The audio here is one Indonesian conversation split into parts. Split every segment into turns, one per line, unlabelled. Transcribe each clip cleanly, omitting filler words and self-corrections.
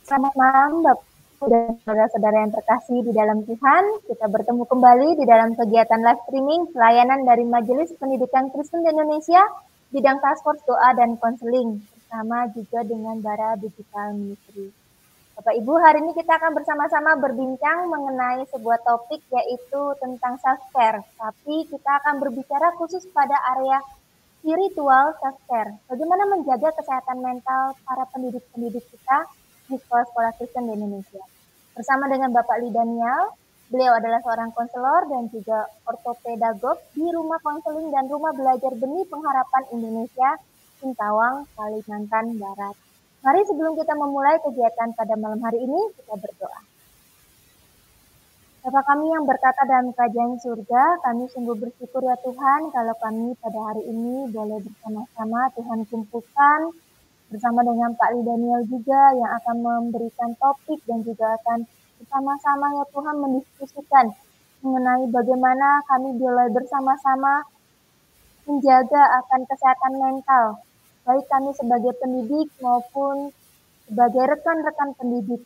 Selamat malam, Bapak dan saudara-saudara yang terkasih di dalam Tuhan. Kita bertemu kembali di dalam kegiatan live streaming pelayanan dari Majelis Pendidikan Kristen di Indonesia, bidang task force doa dan konseling, bersama juga dengan Bara Digital Ministry. Bapak Ibu, hari ini kita akan bersama-sama berbincang mengenai sebuah topik yaitu tentang self-care. Tapi kita akan berbicara khusus pada area spiritual self-care. Bagaimana menjaga kesehatan mental para pendidik-pendidik kita di sekolah-sekolah Kristen di Indonesia. Bersama dengan Bapak Lee Daniel, beliau adalah seorang konselor dan juga ortopedagog di Rumah Konseling dan Rumah Belajar Benih Pengharapan Indonesia, Singkawang, Kalimantan Barat. Mari sebelum kita memulai kegiatan pada malam hari ini, kita berdoa. Bapa kami yang berkata dalam kerajaan surga, kami sungguh bersyukur ya Tuhan kalau kami pada hari ini boleh bersama-sama Tuhan kumpulkan bersama dengan Pak Lee Daniel juga yang akan memberikan topik dan juga akan bersama-sama ya Tuhan mendiskusikan mengenai bagaimana kami boleh bersama-sama menjaga akan kesehatan mental, baik kami sebagai pendidik maupun sebagai rekan-rekan pendidik.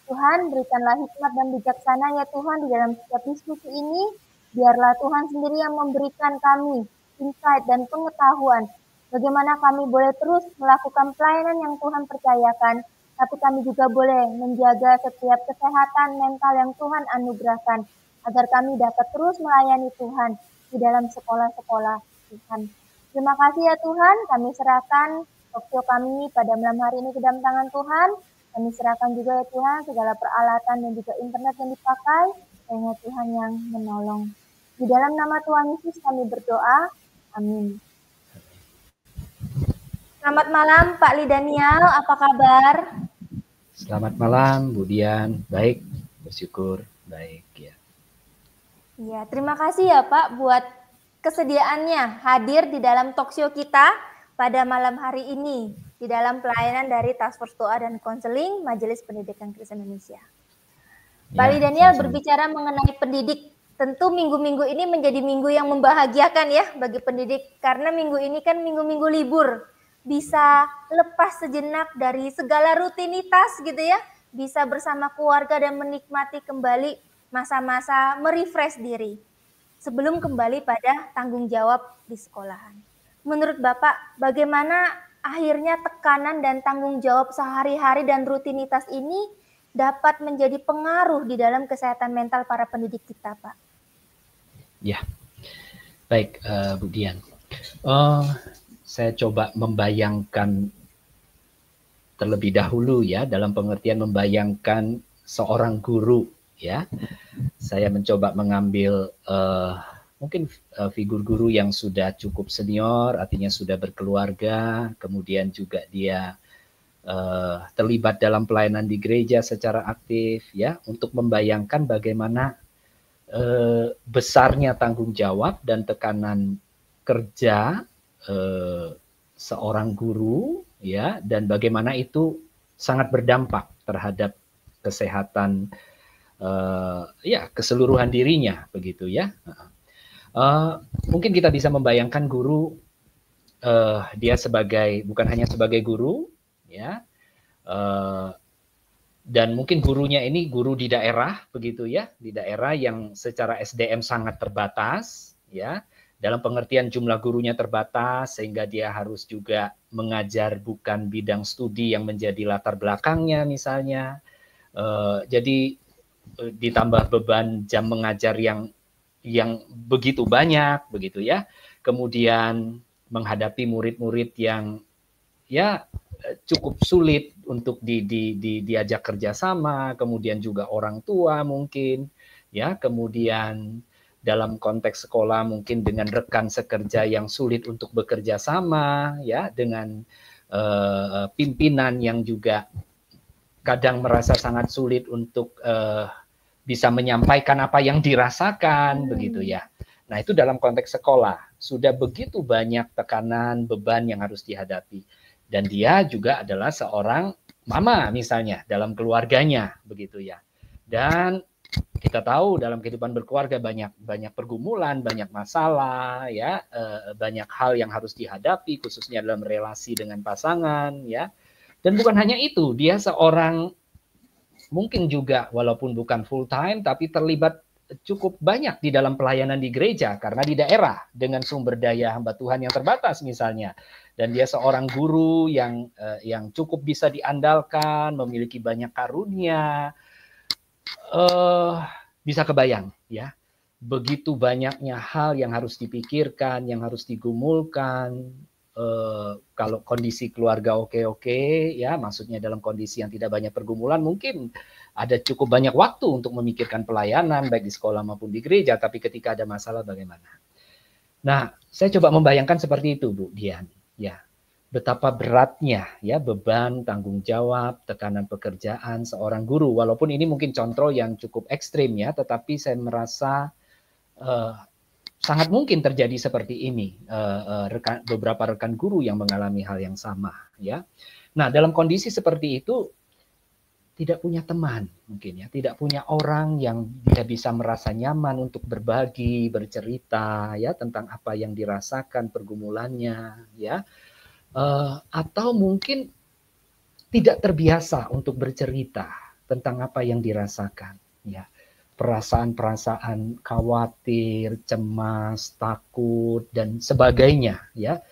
Tuhan, berikanlah hikmat dan bijaksana ya Tuhan di dalam setiap diskusi ini. Biarlah Tuhan sendiri yang memberikan kami insight dan pengetahuan bagaimana kami boleh terus melakukan pelayanan yang Tuhan percayakan, tapi kami juga boleh menjaga setiap kesehatan mental yang Tuhan anugerahkan, agar kami dapat terus melayani Tuhan di dalam sekolah-sekolah Tuhan. Terima kasih ya Tuhan, kami serahkan talkshow kami pada malam hari ini ke dalam tangan Tuhan. Kami serahkan juga ya Tuhan segala peralatan dan juga internet yang dipakai, hanya Tuhan yang menolong. Di dalam nama Tuhan Yesus kami berdoa. Amin. Selamat malam Pak Lee Daniel, apa kabar?
Selamat malam Bu Dian, baik, bersyukur, baik ya.
Iya, terima kasih ya Pak buat kesediaannya hadir di dalam talkshow kita pada malam hari ini di dalam pelayanan dari Task Force Doa dan Konseling Majelis Pendidikan Kristen Indonesia. Pak Lee Daniel berbicara mengenai pendidik. Tentu minggu-minggu ini menjadi minggu yang membahagiakan ya bagi pendidik karena minggu ini kan minggu-minggu libur. Bisa lepas sejenak dari segala rutinitas gitu ya. Bisa bersama keluarga dan menikmati kembali masa-masa merefresh diri sebelum kembali pada tanggung jawab di sekolahan. Menurut Bapak, bagaimana akhirnya tekanan dan tanggung jawab sehari-hari dan rutinitas ini dapat menjadi pengaruh di dalam kesehatan mental para pendidik kita, Pak?
Ya, baik Bu Dian. Saya coba membayangkan terlebih dahulu ya, dalam pengertian membayangkan seorang guru ya. Saya mencoba mengambil mungkin figur guru yang sudah cukup senior, artinya sudah berkeluarga, kemudian juga dia terlibat dalam pelayanan di gereja secara aktif ya, untuk membayangkan bagaimana besarnya tanggung jawab dan tekanan kerja seorang guru ya, dan bagaimana itu sangat berdampak terhadap kesehatan ya keseluruhan dirinya begitu ya. Mungkin kita bisa membayangkan guru dia sebagai bukan hanya sebagai guru ya, dan mungkin gurunya ini guru di daerah begitu ya, di daerah yang secara SDM sangat terbatas ya, dalam pengertian jumlah gurunya terbatas sehingga dia harus juga mengajar bukan bidang studi yang menjadi latar belakangnya misalnya, jadi ditambah beban jam mengajar yang begitu banyak begitu ya, kemudian menghadapi murid-murid yang ya cukup sulit untuk diajak kerjasama, kemudian juga orang tua mungkin ya, kemudian dalam konteks sekolah mungkin dengan rekan sekerja yang sulit untuk bekerja sama ya, dengan pimpinan yang juga kadang merasa sangat sulit untuk bisa menyampaikan apa yang dirasakan begitu ya. Nah, itu dalam konteks sekolah sudah begitu banyak tekanan, beban yang harus dihadapi. Dan dia juga adalah seorang mama misalnya dalam keluarganya begitu ya. Dan kita tahu dalam kehidupan berkeluarga banyak pergumulan, banyak masalah ya, banyak hal yang harus dihadapi khususnya dalam relasi dengan pasangan ya. Dan bukan hanya itu, dia seorang mungkin juga walaupun bukan full time tapi terlibat cukup banyak di dalam pelayanan di gereja karena di daerah dengan sumber daya hamba Tuhan yang terbatas misalnya, dan dia seorang guru yang cukup bisa diandalkan, memiliki banyak karunia, bisa kebayang ya, begitu banyaknya hal yang harus dipikirkan, yang harus digumulkan. Kalau kondisi keluarga oke-oke ya, maksudnya dalam kondisi yang tidak banyak pergumulan, mungkin ada cukup banyak waktu untuk memikirkan pelayanan baik di sekolah maupun di gereja, tapi ketika ada masalah bagaimana? Nah, saya coba membayangkan seperti itu, Bu Dian, ya. Betapa beratnya ya beban, tanggung jawab, tekanan pekerjaan seorang guru. Walaupun ini mungkin contoh yang cukup ekstrim ya, tetapi saya merasa sangat mungkin terjadi seperti ini, beberapa rekan guru yang mengalami hal yang sama ya. Nah, dalam kondisi seperti itu tidak punya teman mungkin ya, tidak punya orang yang dia bisa merasa nyaman untuk berbagi, bercerita ya tentang apa yang dirasakan, pergumulannya ya, atau mungkin tidak terbiasa untuk bercerita tentang apa yang dirasakan ya. Perasaan-perasaan khawatir, cemas, takut, dan sebagainya ya.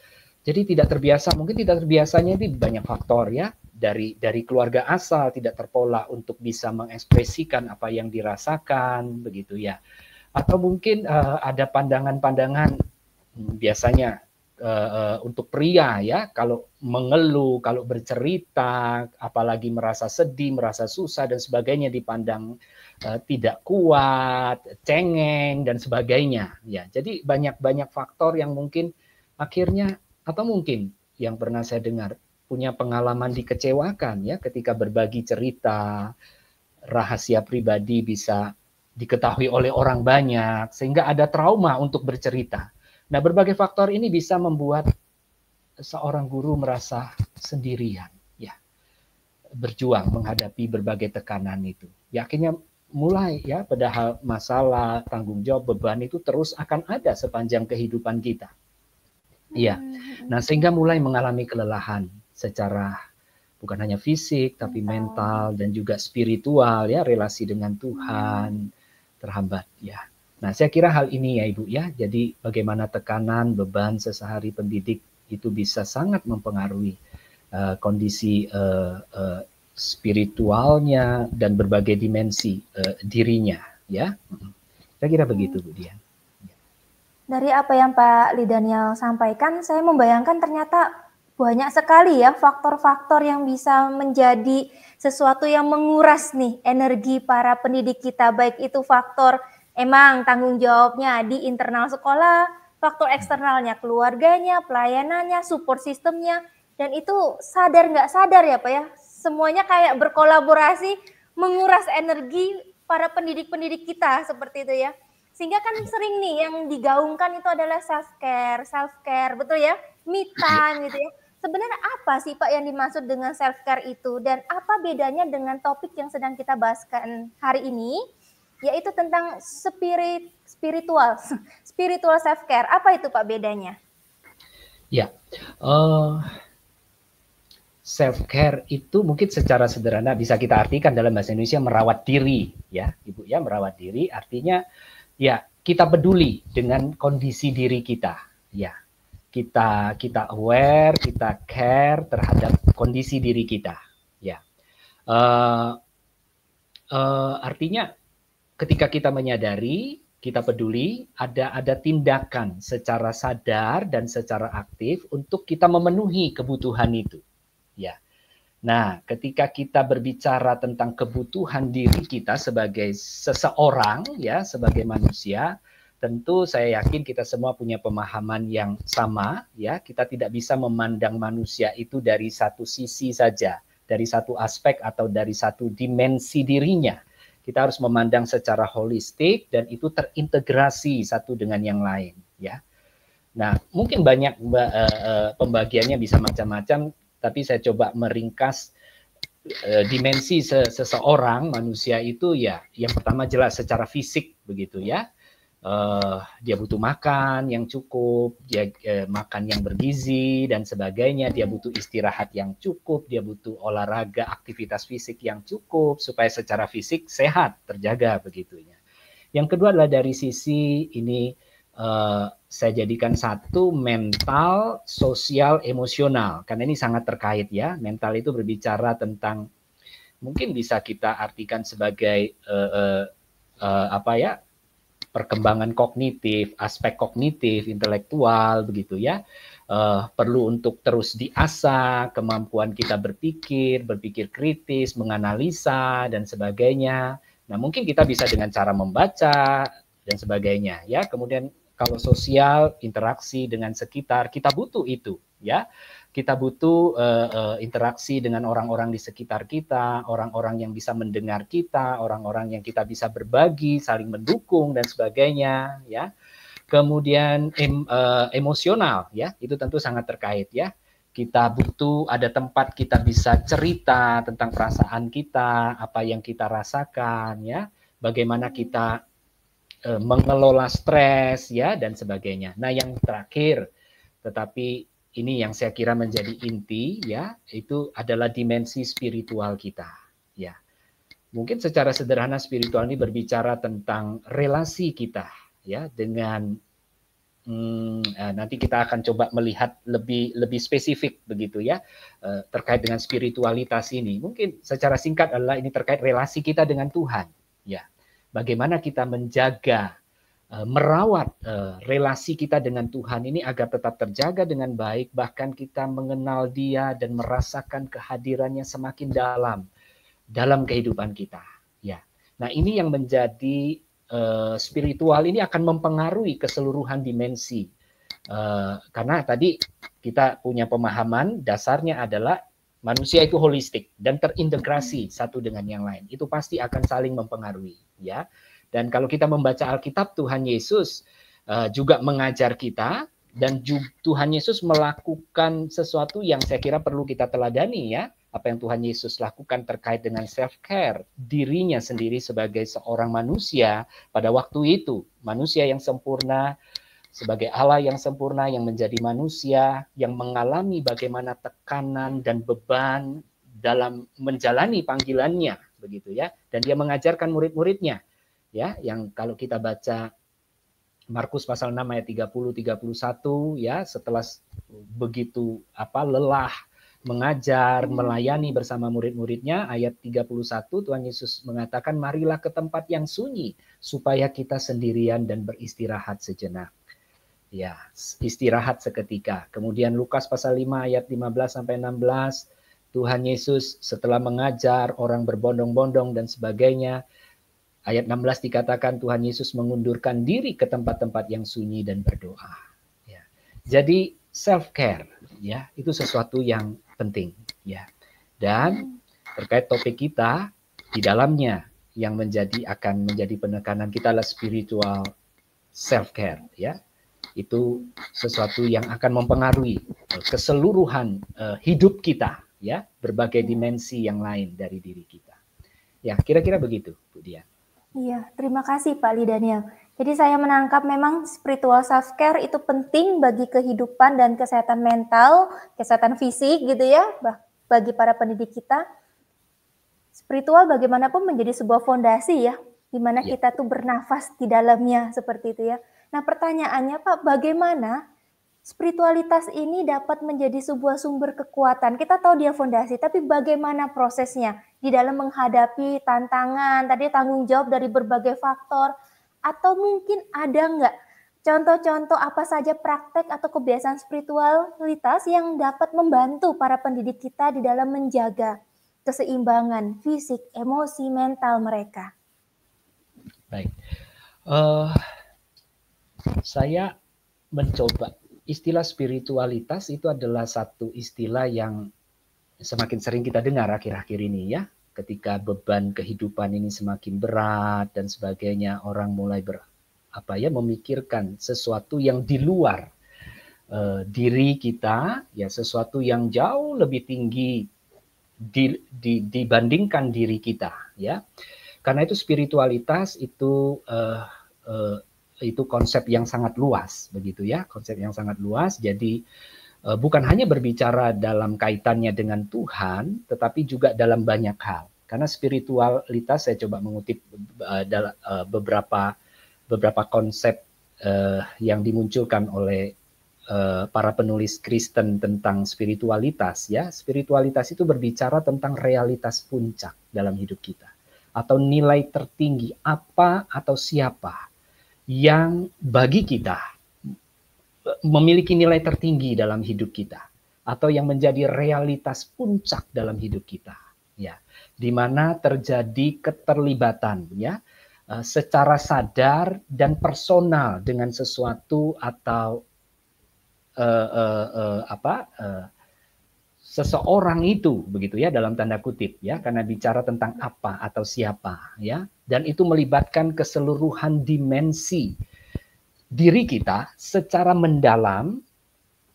Jadi tidak terbiasa, mungkin tidak terbiasanya itu banyak faktor ya. Dari keluarga asal tidak terpola untuk bisa mengekspresikan apa yang dirasakan begitu ya. Atau mungkin ada pandangan-pandangan biasanya untuk pria ya, kalau mengeluh, kalau bercerita, apalagi merasa sedih, merasa susah dan sebagainya dipandang tidak kuat, cengeng dan sebagainya ya. Jadi banyak faktor yang mungkin akhirnya, atau mungkin yang pernah saya dengar punya pengalaman dikecewakan ya ketika berbagi cerita, rahasia pribadi bisa diketahui oleh orang banyak sehingga ada trauma untuk bercerita. Nah, berbagai faktor ini bisa membuat seorang guru merasa sendirian ya, berjuang menghadapi berbagai tekanan itu. Ya, akhirnya mulai ya, padahal masalah, tanggung jawab, beban itu terus akan ada sepanjang kehidupan kita. Ya. Nah, sehingga mulai mengalami kelelahan secara bukan hanya fisik tapi mental dan juga spiritual ya, relasi dengan Tuhan terhambat ya. Nah, saya kira hal ini ya Ibu ya, jadi bagaimana tekanan, beban sesehari pendidik itu bisa sangat mempengaruhi kondisi spiritualnya dan berbagai dimensi dirinya ya. Saya kira begitu Bu Dian.
Dari apa yang Pak Lidaniel sampaikan, saya membayangkan ternyata banyak sekali ya faktor-faktor yang bisa menjadi sesuatu yang menguras nih energi para pendidik kita, baik itu faktor emang tanggung jawabnya di internal sekolah, faktor eksternalnya keluarganya, pelayanannya, support sistemnya, dan itu sadar nggak sadar ya Pak ya, semuanya kayak berkolaborasi menguras energi para pendidik-pendidik kita seperti itu ya. Sehingga kan sering nih yang digaungkan itu adalah self-care, betul ya? Me time gitu ya. Sebenarnya apa sih Pak yang dimaksud dengan self-care itu? Dan apa bedanya dengan topik yang sedang kita bahaskan hari ini? Yaitu tentang spiritual self-care. Apa itu Pak bedanya?
Ya, self-care itu mungkin secara sederhana bisa kita artikan dalam bahasa Indonesia merawat diri ya Ibu ya. Merawat diri artinya ya kita peduli dengan kondisi diri kita ya, kita aware, kita care terhadap kondisi diri kita ya. Artinya ketika kita menyadari, kita peduli, ada tindakan secara sadar dan secara aktif untuk kita memenuhi kebutuhan itu ya. Nah, ketika kita berbicara tentang kebutuhan diri kita sebagai seseorang ya, sebagai manusia, tentu saya yakin kita semua punya pemahaman yang sama ya. Kita tidak bisa memandang manusia itu dari satu sisi saja, dari satu aspek atau dari satu dimensi dirinya. Kita harus memandang secara holistik dan itu terintegrasi satu dengan yang lain ya. Nah, mungkin banyak pembagiannya bisa macam-macam, tapi saya coba meringkas dimensi seseorang manusia itu ya. Yang pertama jelas secara fisik begitu ya. dia butuh makan yang cukup, dia makan yang bergizi dan sebagainya, dia butuh istirahat yang cukup, dia butuh olahraga, aktivitas fisik yang cukup supaya secara fisik sehat, terjaga begitunya. Yang kedua adalah dari sisi ini saya jadikan satu mental, sosial, emosional, karena ini sangat terkait ya. Mental itu berbicara tentang mungkin bisa kita artikan sebagai apa ya, perkembangan kognitif, aspek kognitif, intelektual, begitu ya. Perlu untuk terus diasah kemampuan kita berpikir kritis, menganalisa dan sebagainya. Nah, mungkin kita bisa dengan cara membaca dan sebagainya ya. Kemudian kalau sosial, interaksi dengan sekitar, kita butuh itu ya. Kita butuh interaksi dengan orang-orang di sekitar kita, orang-orang yang bisa mendengar kita, orang-orang yang kita bisa berbagi, saling mendukung dan sebagainya ya. Kemudian emosional ya, itu tentu sangat terkait ya. Kita butuh ada tempat kita bisa cerita tentang perasaan kita, apa yang kita rasakan ya, bagaimana kita mengelola stres ya dan sebagainya. Nah, yang terakhir tetapi ini yang saya kira menjadi inti ya, itu adalah dimensi spiritual kita ya. Mungkin secara sederhana spiritual ini berbicara tentang relasi kita ya dengan nanti kita akan coba melihat lebih spesifik begitu ya terkait dengan spiritualitas ini. Mungkin secara singkat adalah ini terkait relasi kita dengan Tuhan ya. Bagaimana kita menjaga merawat relasi kita dengan Tuhan ini agar tetap terjaga dengan baik, bahkan kita mengenal Dia dan merasakan kehadirannya semakin dalam kehidupan kita. Ya, nah ini yang menjadi spiritual ini akan mempengaruhi keseluruhan dimensi. Karena tadi kita punya pemahaman dasarnya adalah manusia itu holistik dan terintegrasi satu dengan yang lain. Itu pasti akan saling mempengaruhi, ya. Dan kalau kita membaca Alkitab, Tuhan Yesus juga mengajar kita, dan Tuhan Yesus melakukan sesuatu yang saya kira perlu kita teladani ya. Apa yang Tuhan Yesus lakukan terkait dengan self-care, dirinya sendiri sebagai seorang manusia pada waktu itu. Manusia yang sempurna, sebagai Allah yang sempurna, yang menjadi manusia, yang mengalami bagaimana tekanan dan beban dalam menjalani panggilannya, begitu ya. Dan dia mengajarkan murid-muridnya, ya, yang kalau kita baca Markus pasal 6 ayat 30-31 ya, setelah begitu lelah mengajar, melayani bersama murid-muridnya, ayat 31 Tuhan Yesus mengatakan, marilah ke tempat yang sunyi supaya kita sendirian dan beristirahat sejenak. Ya, istirahat seketika. Kemudian Lukas pasal 5 ayat 15 sampai 16, Tuhan Yesus setelah mengajar orang berbondong-bondong dan sebagainya, ayat 16 dikatakan Tuhan Yesus mengundurkan diri ke tempat-tempat yang sunyi dan berdoa. Ya. Jadi self-care, ya, itu sesuatu yang penting, ya. Dan terkait topik kita di dalamnya yang akan menjadi penekanan kita adalah spiritual self-care, ya. Itu sesuatu yang akan mempengaruhi keseluruhan hidup kita, ya, berbagai dimensi yang lain dari diri kita. Ya, kira-kira begitu, Bu Dian.
Iya, terima kasih Pak Li Daniel. Jadi saya menangkap memang spiritual self-care itu penting bagi kehidupan dan kesehatan mental, kesehatan fisik gitu ya, bagi para pendidik kita. Spiritual bagaimanapun menjadi sebuah fondasi ya, di mana kita tuh bernafas di dalamnya seperti itu ya. Nah pertanyaannya Pak, bagaimana spiritualitas ini dapat menjadi sebuah sumber kekuatan? Kita tahu dia fondasi, tapi bagaimana prosesnya di dalam menghadapi tantangan, tadi tanggung jawab dari berbagai faktor, atau mungkin ada nggak contoh-contoh apa saja praktek atau kebiasaan spiritualitas yang dapat membantu para pendidik kita di dalam menjaga keseimbangan fisik, emosi, mental mereka?
Baik, saya mencoba istilah spiritualitas itu adalah satu istilah yang semakin sering kita dengar akhir-akhir ini ya. Ketika beban kehidupan ini semakin berat dan sebagainya, orang mulai memikirkan sesuatu yang di luar diri kita, ya, sesuatu yang jauh lebih tinggi dibandingkan diri kita, ya. Karena itu spiritualitas itu itu konsep yang sangat luas, begitu ya, konsep yang sangat luas. Jadi bukan hanya berbicara dalam kaitannya dengan Tuhan, tetapi juga dalam banyak hal. Karena spiritualitas, saya coba mengutip beberapa konsep yang dimunculkan oleh para penulis Kristen tentang spiritualitas, ya. Spiritualitas itu berbicara tentang realitas puncak dalam hidup kita, atau nilai tertinggi apa atau siapa yang bagi kita memiliki nilai tertinggi dalam hidup kita, atau yang menjadi realitas puncak dalam hidup kita, ya, di mana terjadi keterlibatan, ya, secara sadar dan personal dengan sesuatu atau seseorang itu, begitu ya, dalam tanda kutip, ya, karena bicara tentang apa atau siapa, ya, dan itu melibatkan keseluruhan dimensi diri kita secara mendalam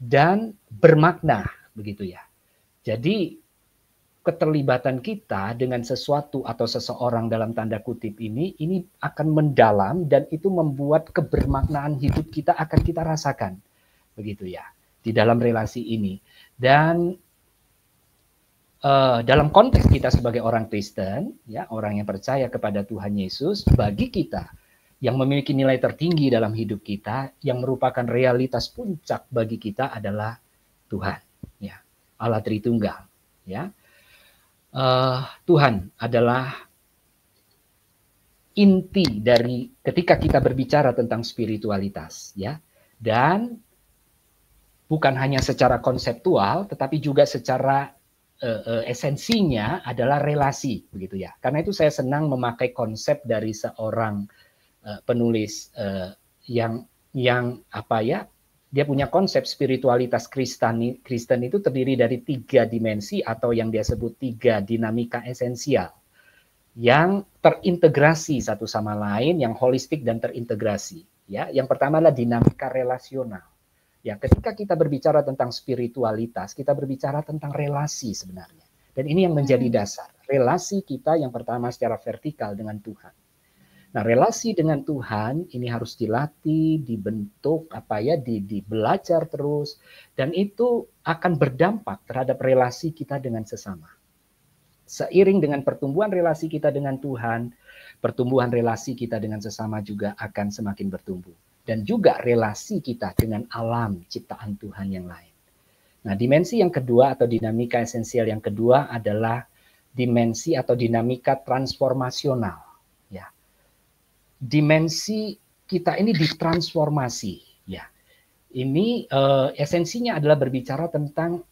dan bermakna, begitu ya. Jadi keterlibatan kita dengan sesuatu atau seseorang dalam tanda kutip ini akan mendalam, dan itu membuat kebermaknaan hidup kita akan kita rasakan, begitu ya, di dalam relasi ini. Dan dalam konteks kita sebagai orang Kristen, ya, orang yang percaya kepada Tuhan Yesus, bagi kita yang memiliki nilai tertinggi dalam hidup kita, yang merupakan realitas puncak bagi kita adalah Tuhan, ya, Allah Tritunggal, ya. Tuhan adalah inti dari ketika kita berbicara tentang spiritualitas, ya, dan bukan hanya secara konseptual, tetapi juga secara esensinya adalah relasi, begitu ya. Karena itu saya senang memakai konsep dari seorang penulis yang apa ya, dia punya konsep spiritualitas Kristen itu terdiri dari 3 dimensi atau yang dia sebut 3 dinamika esensial yang terintegrasi satu sama lain, yang holistik dan terintegrasi, ya. Yang pertama adalah dinamika relasional. Ya, ketika kita berbicara tentang spiritualitas, kita berbicara tentang relasi sebenarnya. Dan ini yang menjadi dasar. Relasi kita yang pertama secara vertikal dengan Tuhan. Nah, relasi dengan Tuhan ini harus dilatih, dibentuk, belajar terus, dan itu akan berdampak terhadap relasi kita dengan sesama. Seiring dengan pertumbuhan relasi kita dengan Tuhan, pertumbuhan relasi kita dengan sesama juga akan semakin bertumbuh. Dan juga relasi kita dengan alam ciptaan Tuhan yang lain. Nah, dimensi yang kedua atau dinamika esensial yang kedua adalah dimensi atau dinamika transformasional. Dimensi kita ini ditransformasi, ya. Ini esensinya adalah berbicara tentang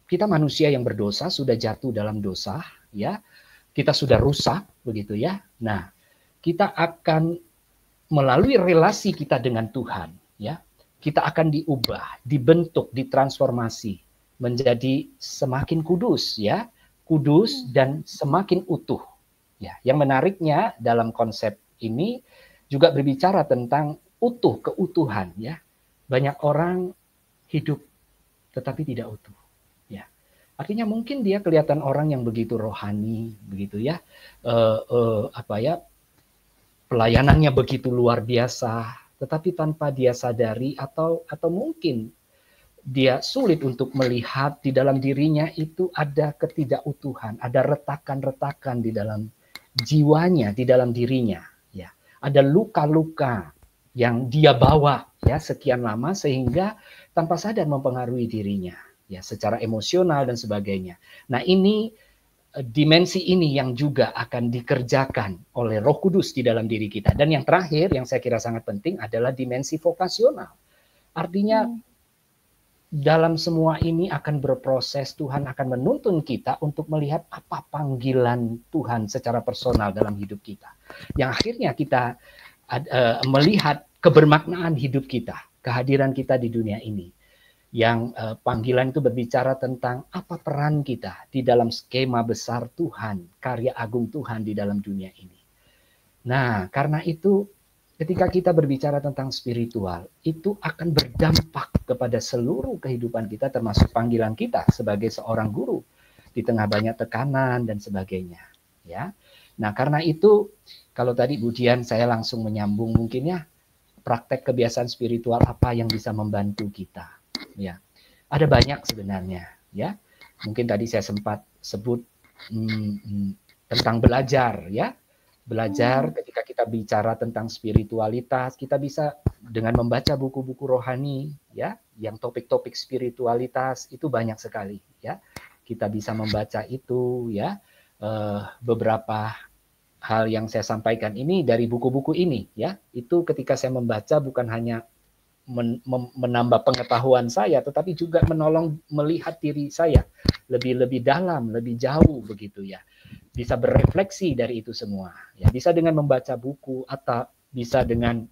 kita manusia yang berdosa, sudah jatuh dalam dosa, ya. Kita sudah rusak, begitu ya. Nah, kita akan melalui relasi kita dengan Tuhan, ya. Kita akan diubah, dibentuk, ditransformasi menjadi semakin kudus, ya. Kudus dan semakin utuh. Ya, yang menariknya dalam konsep ini juga berbicara tentang keutuhan, ya. Banyak orang hidup tetapi tidak utuh, ya. Artinya mungkin dia kelihatan orang yang begitu rohani, begitu ya. Pelayanannya begitu luar biasa, tetapi tanpa dia sadari atau mungkin dia sulit untuk melihat di dalam dirinya itu ada ketidakutuhan, ada retakan-retakan di dalam jiwanya, di dalam dirinya. Ada luka-luka yang dia bawa, ya, sekian lama sehingga tanpa sadar mempengaruhi dirinya, ya, secara emosional dan sebagainya. Nah, ini dimensi ini yang juga akan dikerjakan oleh Roh Kudus di dalam diri kita. Dan yang terakhir yang saya kira sangat penting adalah dimensi vokasional. Artinya dalam semua ini akan berproses, Tuhan akan menuntun kita untuk melihat apa panggilan Tuhan secara personal dalam hidup kita. Yang akhirnya kita melihat kebermaknaan hidup kita, kehadiran kita di dunia ini. Yang panggilan itu berbicara tentang apa peran kita di dalam skema besar Tuhan, karya agung Tuhan di dalam dunia ini. Nah, karena itu ketika kita berbicara tentang spiritual, itu akan berdampak kepada seluruh kehidupan kita, termasuk panggilan kita sebagai seorang guru di tengah banyak tekanan dan sebagainya. Ya, nah karena itu kalau tadi Bu Dian saya langsung menyambung mungkin ya, praktek kebiasaan spiritual apa yang bisa membantu kita. Ya, ada banyak sebenarnya. Ya, mungkin tadi saya sempat sebut tentang belajar, ya. Belajar ketika kita bicara tentang spiritualitas, kita bisa dengan membaca buku-buku rohani, ya, yang topik-topik spiritualitas itu banyak sekali, ya. Kita bisa membaca itu, ya. Beberapa hal yang saya sampaikan ini dari buku-buku ini, ya. Itu ketika saya membaca bukan hanya menambah pengetahuan saya, tetapi juga menolong melihat diri saya lebih dalam, lebih jauh begitu, ya. Bisa berefleksi dari itu semua. Ya, bisa dengan membaca buku atau bisa dengan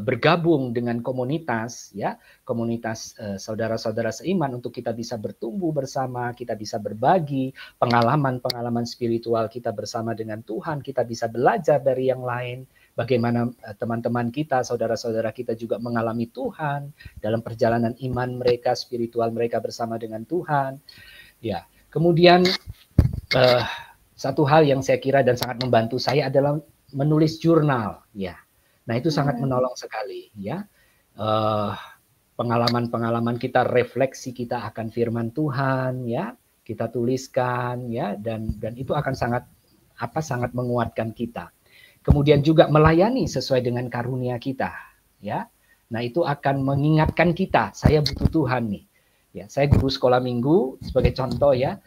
bergabung dengan komunitas, ya, komunitas saudara-saudara seiman untuk kita bisa bertumbuh bersama, kita bisa berbagi pengalaman-pengalaman spiritual kita bersama dengan Tuhan, kita bisa belajar dari yang lain, bagaimana teman-teman kita, saudara-saudara kita juga mengalami Tuhan dalam perjalanan iman mereka, spiritual mereka bersama dengan Tuhan. Ya, kemudian satu hal yang saya kira dan sangat membantu saya adalah menulis jurnal, ya. Nah, itu sangat menolong sekali, ya. Pengalaman-pengalaman kita, refleksi kita akan firman Tuhan, ya, kita tuliskan, ya, dan itu akan sangat menguatkan kita. Kemudian juga melayani sesuai dengan karunia kita, ya. Nah, itu akan mengingatkan kita, saya butuh Tuhan nih. Ya, saya guru sekolah minggu sebagai contoh, ya.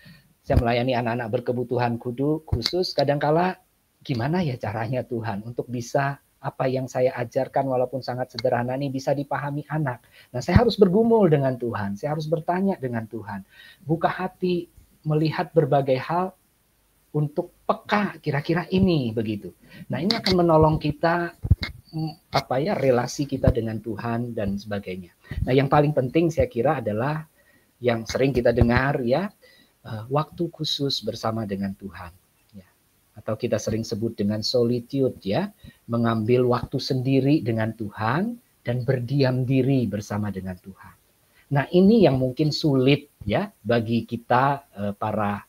Saya melayani anak-anak berkebutuhan khusus, kadangkala gimana ya caranya Tuhan untuk bisa apa yang saya ajarkan walaupun sangat sederhana ini bisa dipahami anak. Nah, saya harus bergumul dengan Tuhan, saya harus bertanya dengan Tuhan. Buka hati melihat berbagai hal untuk peka kira-kira ini begitu. Nah, ini akan menolong kita relasi kita dengan Tuhan dan sebagainya. Nah, yang paling penting saya kira adalah yang sering kita dengar, ya, waktu khusus bersama dengan Tuhan. Atau kita sering sebut dengan solitude, ya, mengambil waktu sendiri dengan Tuhan dan berdiam diri bersama dengan Tuhan. Nah, ini yang mungkin sulit, ya, bagi kita para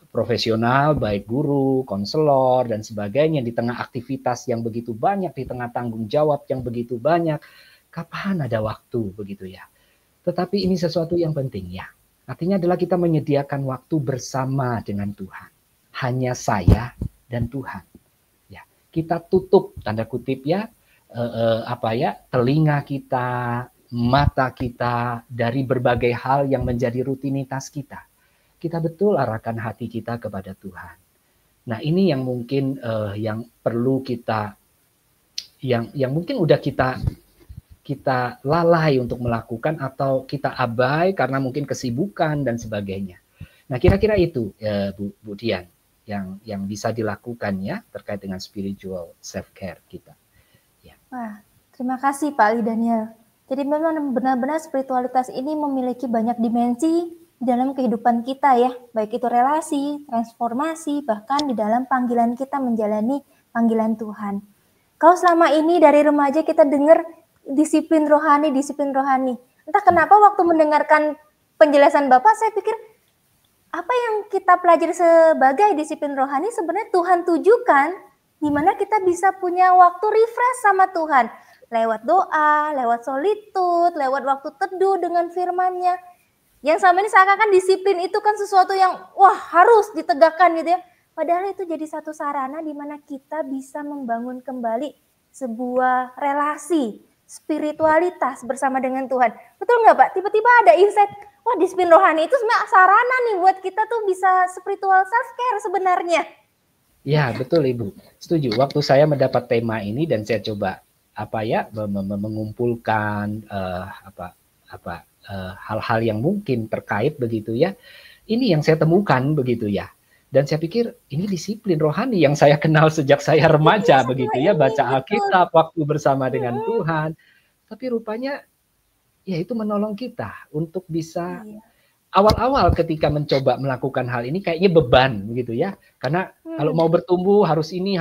profesional, baik guru, konselor dan sebagainya, di tengah aktivitas yang begitu banyak, di tengah tanggung jawab yang begitu banyak, kapan ada waktu begitu, ya. Tetapi ini sesuatu yang penting, ya. Artinya adalah kita menyediakan waktu bersama dengan Tuhan. Hanya saya dan Tuhan. Ya, kita tutup tanda kutip, ya, telinga kita, mata kita dari berbagai hal yang menjadi rutinitas kita. Kita betul arahkan hati kita kepada Tuhan. Nah, ini yang mungkin yang perlu kita, yang mungkin udah kita lalai untuk melakukan atau kita abai karena mungkin kesibukan dan sebagainya. Nah, kira-kira itu, Bu Dian, yang bisa dilakukan, ya, terkait dengan spiritual self-care kita.
Ya. Wah, terima kasih Pak Ali Daniel. Jadi memang benar-benar spiritualitas ini memiliki banyak dimensi di dalam kehidupan kita, ya. Baik itu relasi, transformasi, bahkan di dalam panggilan kita menjalani panggilan Tuhan. Kalau selama ini dari remaja kita dengar disiplin rohani. Entah kenapa waktu mendengarkan penjelasan Bapak, saya pikir apa yang kita pelajari sebagai disiplin rohani sebenarnya Tuhan tujukan di mana kita bisa punya waktu refresh sama Tuhan. Lewat doa, lewat solitude, lewat waktu teduh dengan firman-Nya. Yang selama ini seakan-akan disiplin itu kan sesuatu yang harus ditegakkan gitu, ya. Padahal itu jadi satu sarana di mana kita bisa membangun kembali sebuah relasi spiritualitas bersama dengan Tuhan. Betul nggak, Pak? Tiba-tiba ada insight, disiplin rohani itu sebenarnya sarana nih buat kita tuh bisa spiritual self-care sebenarnya.
Ya, betul Ibu. Setuju. Waktu saya mendapat tema ini dan saya coba mengumpulkan hal-hal yang mungkin terkait begitu, ya. Ini yang saya temukan begitu, ya. Dan saya pikir ini disiplin rohani yang saya kenal sejak saya remaja begitu, ya, baca Alkitab, waktu bersama dengan Tuhan. Tapi rupanya ya itu menolong kita untuk bisa awal-awal ketika mencoba melakukan hal ini kayaknya beban begitu, ya. Karena kalau mau bertumbuh harus ini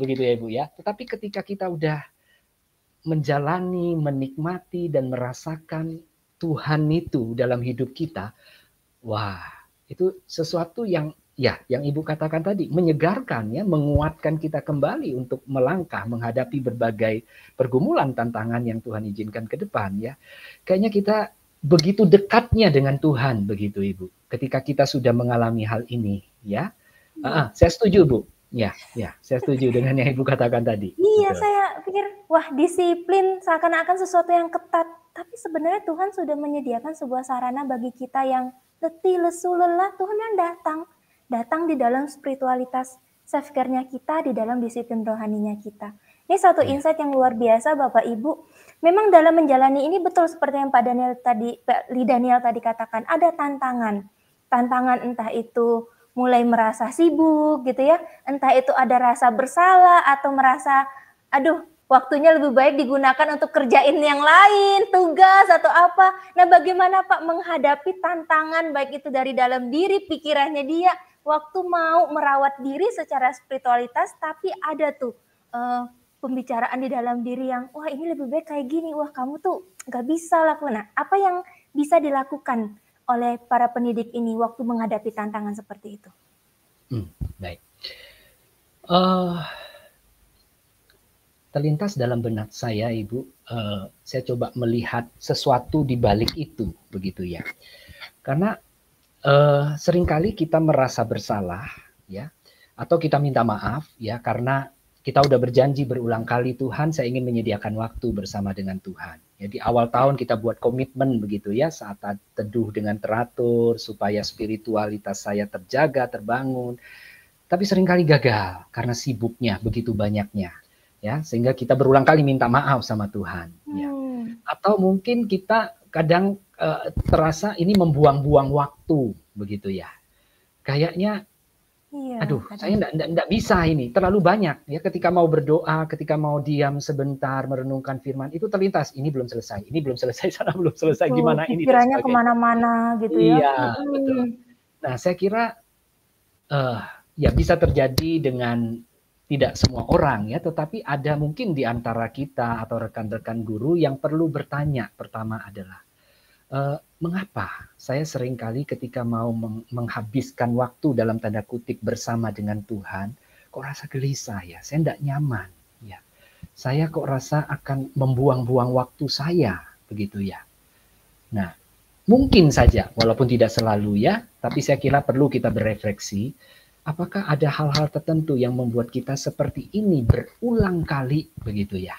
begitu, ya, Ibu, ya. Tetapi ketika kita udah menjalani, menikmati dan merasakan Tuhan itu dalam hidup kita, wah, itu sesuatu yang ya yang Ibu katakan tadi, menyegarkan ya, menguatkan kita kembali untuk melangkah menghadapi berbagai pergumulan, tantangan yang Tuhan izinkan ke depan ya. Kayaknya kita begitu dekatnya dengan Tuhan begitu Ibu. Ketika kita sudah mengalami hal ini ya. Saya setuju Bu. Ya, saya setuju dengan yang Ibu katakan tadi.
Iya,
Betul.
saya pikir, wah disiplin seakan-akan sesuatu yang ketat. Tapi sebenarnya Tuhan sudah menyediakan sebuah sarana bagi kita yang letih, lesu, lelah. Tuhan yang datang di dalam spiritualitas self-care-nya kita, di dalam disiplin rohaninya kita. Ini satu insight yang luar biasa Bapak Ibu. Memang dalam menjalani ini betul seperti yang Pak Daniel tadi katakan, ada tantangan. Tantangan entah itu mulai merasa sibuk gitu ya, entah itu ada rasa bersalah atau merasa aduh waktunya lebih baik digunakan untuk kerjain yang lain, tugas atau apa. Nah bagaimana Pak menghadapi tantangan baik itu dari dalam diri, pikirannya dia, waktu mau merawat diri secara spiritualitas, tapi ada tuh pembicaraan di dalam diri yang wah ini lebih baik kayak gini, wah kamu tuh gak bisa lakukan. Nah apa yang bisa dilakukan oleh para pendidik ini waktu menghadapi tantangan seperti itu?
Baik. Terlintas dalam benak saya, Ibu, saya coba melihat sesuatu di balik itu, begitu ya. Karena seringkali kita merasa bersalah, ya, atau kita minta maaf, ya, karena kita udah berjanji berulang kali, Tuhan, saya ingin menyediakan waktu bersama dengan Tuhan. Jadi awal tahun kita buat komitmen begitu ya, saat teduh dengan teratur, supaya spiritualitas saya terjaga, terbangun. Tapi seringkali gagal karena sibuknya begitu banyaknya, ya, sehingga kita berulang kali minta maaf sama Tuhan. Ya. Atau mungkin kita kadang terasa ini membuang-buang waktu begitu ya. Kayaknya aduh, saya enggak bisa ini, terlalu banyak ya. Ketika mau berdoa, ketika mau diam sebentar merenungkan firman, itu terlintas, ini belum selesai, sana belum selesai, gimana ini dan
pikirannya kemana-mana gitu ya.
Iya, betul. Nah, saya kira ya bisa terjadi dengan tidak semua orang ya, tetapi ada mungkin di antara kita atau rekan-rekan guru yang perlu bertanya. Pertama adalah mengapa saya seringkali ketika mau menghabiskan waktu dalam tanda kutip bersama dengan Tuhan, kok rasa gelisah ya, saya tidak nyaman ya. Saya kok rasa akan membuang-buang waktu saya, begitu ya. Nah, mungkin saja, walaupun tidak selalu ya, tapi saya kira perlu kita berefleksi, apakah ada hal-hal tertentu yang membuat kita seperti ini berulang kali, begitu ya.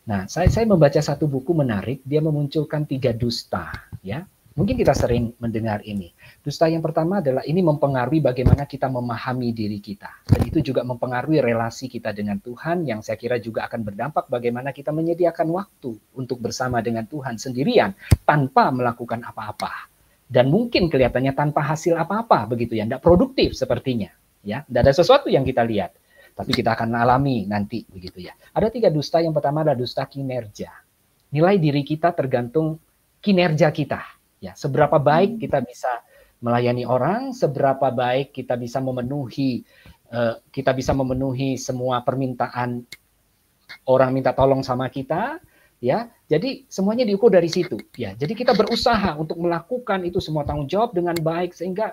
Nah, saya membaca satu buku menarik, dia memunculkan 3 dusta, ya. Mungkin kita sering mendengar ini. Dusta yang pertama adalah ini mempengaruhi bagaimana kita memahami diri kita. Dan itu juga mempengaruhi relasi kita dengan Tuhan, yang saya kira juga akan berdampak bagaimana kita menyediakan waktu untuk bersama dengan Tuhan sendirian, tanpa melakukan apa-apa. Dan mungkin kelihatannya tanpa hasil apa-apa, begitu ya, tidak produktif sepertinya. Ya, tidak ada sesuatu yang kita lihat. Tapi kita akan alami nanti begitu ya. Ada 3 dusta. Yang pertama adalah dusta kinerja. Nilai diri kita tergantung kinerja kita. Ya, seberapa baik kita bisa melayani orang, seberapa baik kita bisa memenuhi semua permintaan orang minta tolong sama kita, ya. Jadi semuanya diukur dari situ, ya. Jadi kita berusaha untuk melakukan itu semua tanggung jawab dengan baik sehingga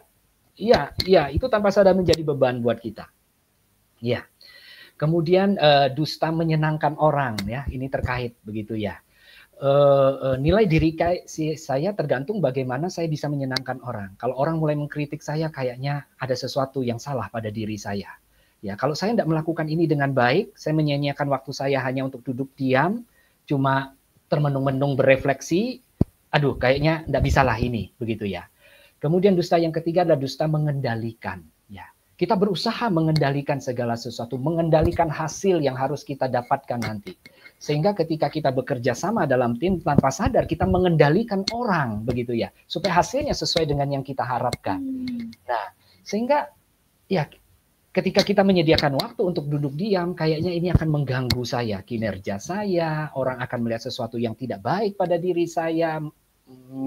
ya itu tanpa sadar menjadi beban buat kita. Ya, kemudian dusta menyenangkan orang ya, ini terkait begitu ya. Nilai diri saya tergantung bagaimana saya bisa menyenangkan orang. Kalau orang mulai mengkritik saya, kayaknya ada sesuatu yang salah pada diri saya. Ya, kalau saya tidak melakukan ini dengan baik, saya menyia-nyiakan waktu saya hanya untuk duduk diam, cuma termenung-menung berefleksi, aduh kayaknya tidak bisalah ini, begitu ya. Kemudian dusta yang ketiga adalah dusta mengendalikan. Kita berusaha mengendalikan segala sesuatu, mengendalikan hasil yang harus kita dapatkan nanti. Sehingga ketika kita bekerja sama dalam tim, tanpa sadar kita mengendalikan orang, begitu ya, supaya hasilnya sesuai dengan yang kita harapkan. Nah, sehingga ya ketika kita menyediakan waktu untuk duduk diam, kayaknya ini akan mengganggu saya, kinerja saya, orang akan melihat sesuatu yang tidak baik pada diri saya,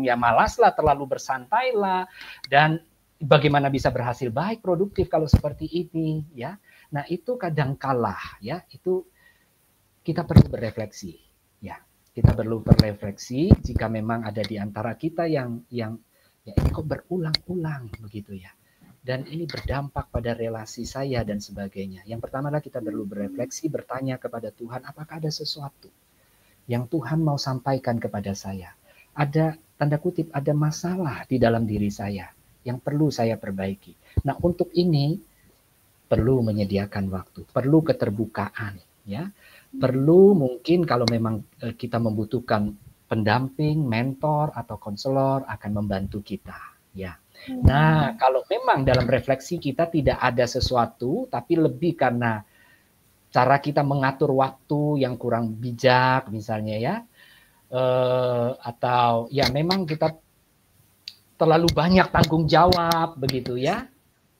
ya malaslah, terlalu bersantailah, dan bagaimana bisa berhasil baik, produktif kalau seperti ini, ya. Nah, itu kadang kalah, ya. Itu kita perlu berefleksi, ya. Kita perlu berefleksi jika memang ada di antara kita yang ya ini kok berulang-ulang begitu ya. dan ini berdampak pada relasi saya dan sebagainya. Yang pertama adalah kita perlu berefleksi, bertanya kepada Tuhan, apakah ada sesuatu yang Tuhan mau sampaikan kepada saya? Ada, tanda kutip, ada masalah di dalam diri saya yang perlu saya perbaiki. Nah, untuk ini perlu menyediakan waktu, perlu keterbukaan, ya. Perlu mungkin kalau memang kita membutuhkan pendamping, mentor atau konselor akan membantu kita, ya. Nah, kalau memang dalam refleksi kita tidak ada sesuatu, tapi lebih karena cara kita mengatur waktu yang kurang bijak, misalnya ya, atau ya memang kita terlalu banyak tanggung jawab, begitu ya.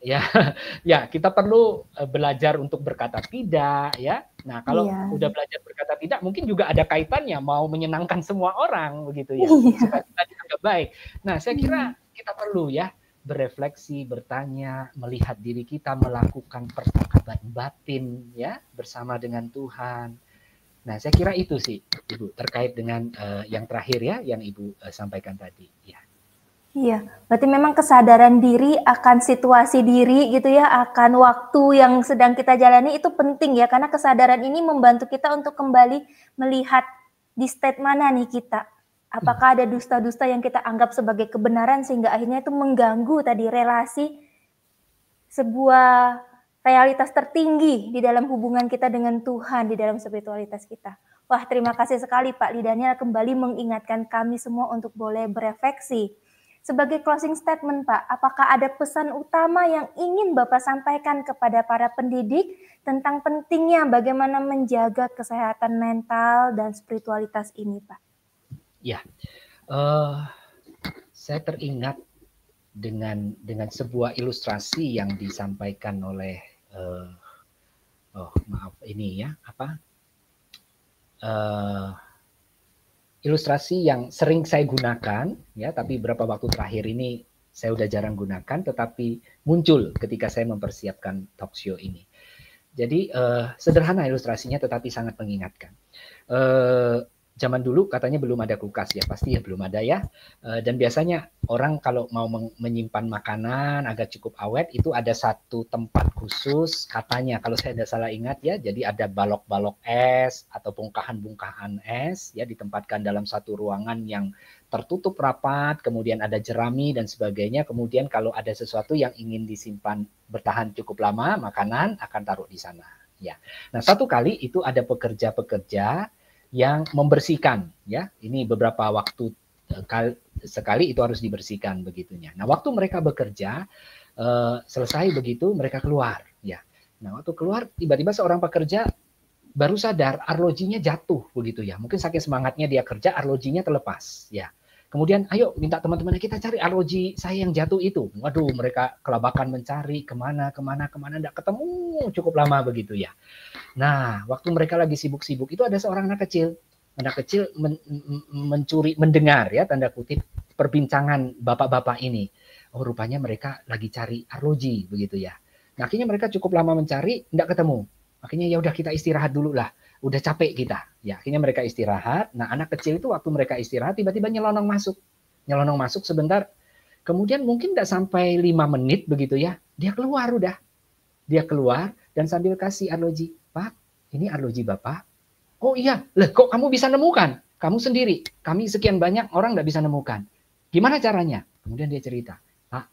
Ya, kita perlu belajar untuk berkata tidak, ya. Nah, kalau udah belajar berkata tidak, mungkin juga ada kaitannya mau menyenangkan semua orang, begitu ya, supaya kita dianggap baik. Nah, saya kira kita perlu ya berefleksi, bertanya, melihat diri kita, melakukan percakapan batin, ya, bersama dengan Tuhan. Nah, saya kira itu sih, Ibu, terkait dengan yang terakhir ya, yang Ibu sampaikan tadi, ya.
Iya, berarti memang kesadaran diri akan situasi diri gitu ya, akan waktu yang sedang kita jalani itu penting ya, karena kesadaran ini membantu kita untuk kembali melihat di state mana nih kita. Apakah ada dusta-dusta yang kita anggap sebagai kebenaran sehingga akhirnya itu mengganggu tadi relasi, sebuah realitas tertinggi di dalam hubungan kita dengan Tuhan, di dalam spiritualitas kita. Wah, terima kasih sekali Pak Lidaniel kembali mengingatkan kami semua untuk boleh berefleksi. Sebagai closing statement Pak, apakah ada pesan utama yang ingin Bapak sampaikan kepada para pendidik tentang pentingnya bagaimana menjaga kesehatan mental dan spiritualitas ini Pak?
Ya, saya teringat dengan sebuah ilustrasi yang disampaikan oleh ilustrasi yang sering saya gunakan, ya, tapi beberapa waktu terakhir ini saya udah jarang gunakan, tetapi muncul ketika saya mempersiapkan talk show ini. Jadi sederhana ilustrasinya, tetapi sangat mengingatkan. Zaman dulu katanya belum ada kulkas ya, pasti ya belum ada ya. Dan biasanya orang kalau mau menyimpan makanan agar cukup awet itu ada satu tempat khusus katanya, kalau saya tidak salah ingat ya. Jadi ada balok-balok es atau bongkahan-bongkahan es ya, ditempatkan dalam satu ruangan yang tertutup rapat, kemudian ada jerami dan sebagainya. Kemudian kalau ada sesuatu yang ingin disimpan bertahan cukup lama, makanan akan taruh di sana ya. Nah, satu kali itu ada pekerja-pekerja yang membersihkan ya, ini beberapa waktu sekali itu harus dibersihkan begitunya. Nah, waktu mereka bekerja selesai begitu mereka keluar ya. Nah, waktu keluar tiba-tiba seorang pekerja baru sadar arlojinya jatuh begitu ya. Mungkin saking semangatnya dia kerja, arlojinya terlepas ya. Kemudian ayo minta teman-teman kita cari arloji saya yang jatuh itu. Waduh, mereka kelabakan mencari kemana enggak ketemu, cukup lama begitu ya. Nah, waktu mereka lagi sibuk-sibuk itu ada seorang anak kecil mendengar ya, tanda kutip, perbincangan bapak-bapak ini. Oh, rupanya mereka lagi cari arloji begitu ya. Nah, akhirnya mereka cukup lama mencari, enggak ketemu. Akhirnya ya udah kita istirahat dulu lah. Udah capek kita. Ya, akhirnya mereka istirahat. Nah, anak kecil itu waktu mereka istirahat tiba-tiba nyelonong masuk. Nyelonong masuk sebentar. Kemudian mungkin enggak sampai 5 menit begitu ya. Dia keluar udah. Dia keluar dan sambil kasih arloji. Pak, ini arloji Bapak. Oh iya, lah kok kamu bisa nemukan? Kamu sendiri. Kami sekian banyak orang nggak bisa nemukan. Gimana caranya? Kemudian dia cerita. Pak,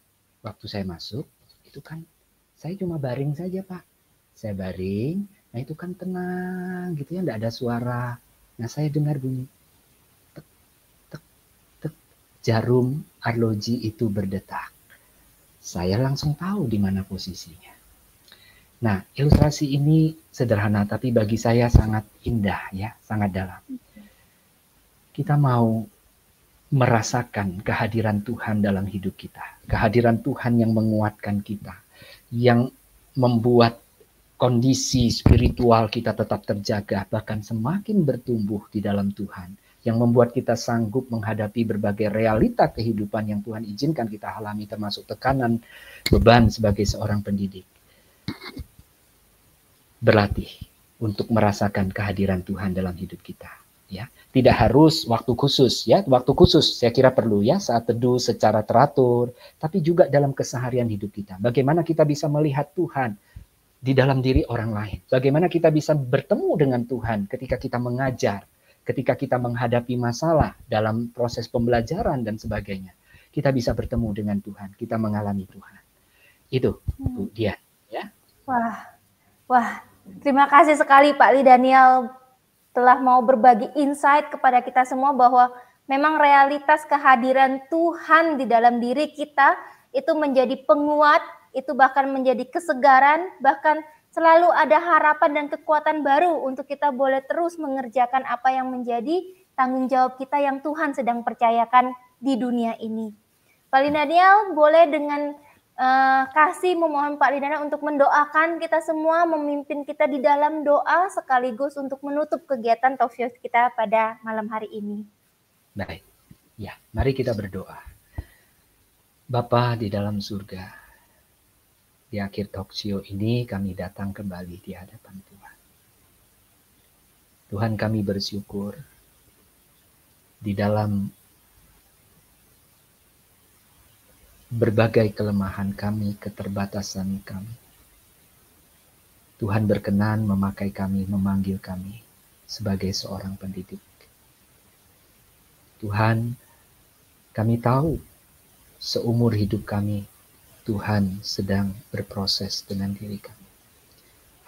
waktu saya masuk, itu kan saya cuma baring saja Pak. Saya baring, nah itu kan tenang gitu ya, nggak ada suara. Nah saya dengar bunyi tek, tek, tek, jarum arloji itu berdetak. Saya langsung tahu di mana posisinya. Nah, ilustrasi ini sederhana, tapi bagi saya sangat indah ya, sangat dalam. Kita mau merasakan kehadiran Tuhan dalam hidup kita. Kehadiran Tuhan yang menguatkan kita, yang membuat kondisi spiritual kita tetap terjaga, bahkan semakin bertumbuh di dalam Tuhan, yang membuat kita sanggup menghadapi berbagai realita kehidupan yang Tuhan izinkan kita alami, termasuk tekanan, beban sebagai seorang pendidik. Berlatih untuk merasakan kehadiran Tuhan dalam hidup kita. ya. Tidak harus waktu khusus ya, waktu khusus saya kira perlu ya saat teduh secara teratur, tapi juga dalam keseharian hidup kita. Bagaimana kita bisa melihat Tuhan di dalam diri orang lain? Bagaimana kita bisa bertemu dengan Tuhan ketika kita mengajar, ketika kita menghadapi masalah dalam proses pembelajaran dan sebagainya. Kita bisa bertemu dengan Tuhan, kita mengalami Tuhan. Itu Bu Dian ya.
Wah, terima kasih sekali Pak Li Daniel telah mau berbagi insight kepada kita semua bahwa memang realitas kehadiran Tuhan di dalam diri kita itu menjadi penguat, itu bahkan menjadi kesegaran, bahkan selalu ada harapan dan kekuatan baru untuk kita boleh terus mengerjakan apa yang menjadi tanggung jawab kita yang Tuhan sedang percayakan di dunia ini. Pak Li Daniel boleh dengan kasih memohon Pak Li Daniel untuk mendoakan kita semua, memimpin kita di dalam doa sekaligus untuk menutup kegiatan talk show kita pada malam hari ini.
Baik, ya mari kita berdoa. Bapa di dalam surga, di akhir talk show ini kami datang kembali di hadapan Tuhan. Tuhan kami bersyukur di dalam berbagai kelemahan kami, keterbatasan kami. Tuhan berkenan memakai kami, memanggil kami sebagai seorang pendidik. Tuhan, kami tahu seumur hidup kami, Tuhan sedang berproses dengan diri kami.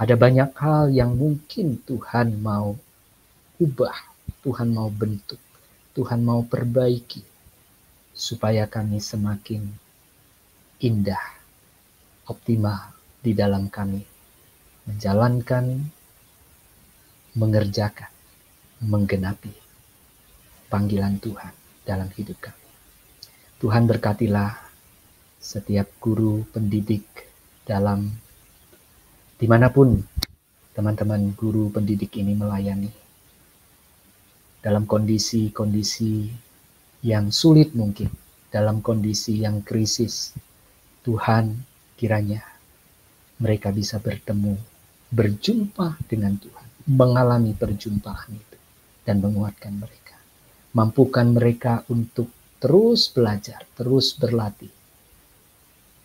Ada banyak hal yang mungkin Tuhan mau ubah, Tuhan mau bentuk, Tuhan mau perbaiki, supaya kami semakin indah, optimal di dalam kami, menjalankan, mengerjakan, menggenapi panggilan Tuhan dalam hidup kami. Tuhan berkatilah setiap guru, pendidik dalam dimanapun teman-teman guru pendidik ini melayani. Dalam kondisi-kondisi yang sulit mungkin, dalam kondisi yang krisis, Tuhan kiranya mereka bisa bertemu, berjumpa dengan Tuhan, mengalami perjumpaan itu, dan menguatkan mereka. Mampukan mereka untuk terus belajar, terus berlatih,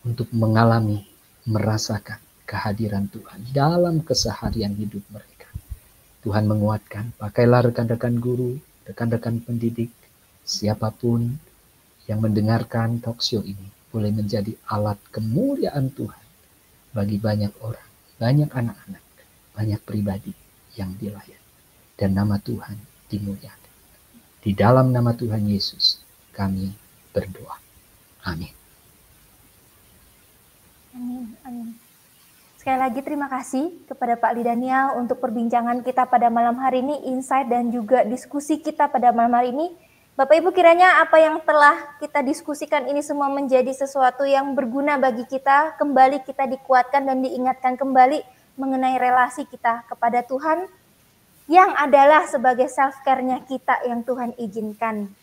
untuk mengalami, merasakan kehadiran Tuhan dalam keseharian hidup mereka. Tuhan menguatkan, pakailah rekan-rekan guru, rekan-rekan pendidik, siapapun yang mendengarkan talk show ini, boleh menjadi alat kemuliaan Tuhan bagi banyak orang, banyak anak-anak, banyak pribadi yang dilayani. Dan nama Tuhan dimuliakan. Di dalam nama Tuhan Yesus kami berdoa. Amin.
Amin. Sekali lagi terima kasih kepada Pak Li Daniel untuk perbincangan kita pada malam hari ini, insight dan juga diskusi kita pada malam hari ini. Bapak Ibu, kiranya apa yang telah kita diskusikan ini semua menjadi sesuatu yang berguna bagi kita, kembali kita dikuatkan dan diingatkan kembali mengenai relasi kita kepada Tuhan, yang adalah sebagai self-care-nya kita yang Tuhan izinkan.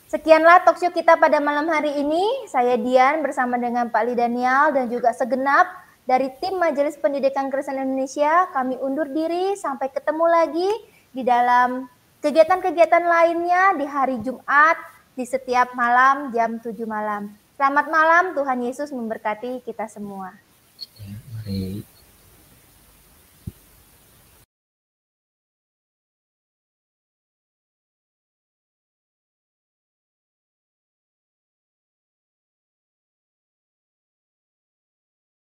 Sekianlah talk show kita pada malam hari ini. Saya Dian bersama dengan Pak Li Daniel dan juga segenap dari tim Majelis Pendidikan Kristen Indonesia. Kami undur diri, sampai ketemu lagi di dalam kegiatan-kegiatan lainnya di hari Jumat di setiap malam jam 7 malam. Selamat malam, Tuhan Yesus memberkati kita semua.
Mari